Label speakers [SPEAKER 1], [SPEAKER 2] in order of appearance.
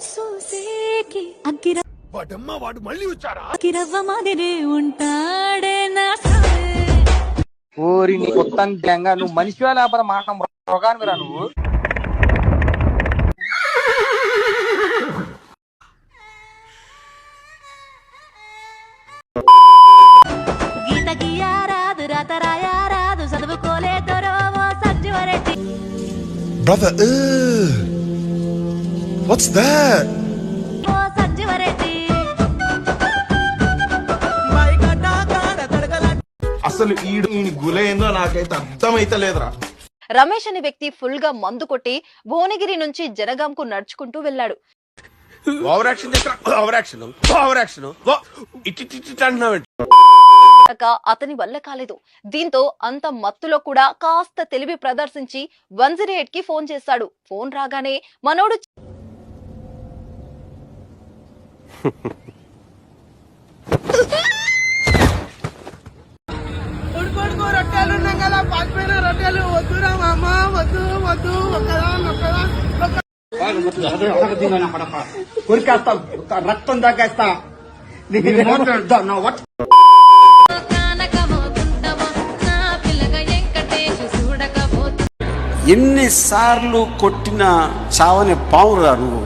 [SPEAKER 1] సూసేకి
[SPEAKER 2] వాడమ్మ వాడు మళ్ళీ వచ్చారా?
[SPEAKER 1] అకిరవ్వ మాదిరే ఉంటాడే నా
[SPEAKER 3] ఓరి నీ కొత్త గ్యాంగా నువ్వు మనిషివా లేకపోతే మాట రోగానివిరా నువ్వు.
[SPEAKER 1] గీత గీయారాదు రాత రాయారాదు చదువుకోలేదరో సంజీవరెడ్డి.
[SPEAKER 2] Brother, what's that?
[SPEAKER 1] ఓ సంజీవరెడ్డి
[SPEAKER 2] అసలు ఈయన గులేందో నాకైతే అర్థమైతే లేదురా.
[SPEAKER 4] రమేష్ అనే వ్యక్తి ఫుల్ గా మందు కొట్టి భువనగిరి నుంచి జనగాంకు నడుచుకుంటూ వెళ్లాడు. అతని వల్ల కాలేదు. దీంతో అంత మత్తులో కూడా కాస్త తెలివి ప్రదర్శించి 108 కి ఫోన్ చేశాడు. ఫోన్ రాగానే మనోడు
[SPEAKER 3] రక్తం దాకేస్తా.
[SPEAKER 5] ఎన్నిసార్లు కొట్టిన చావని పావురా నువ్వు.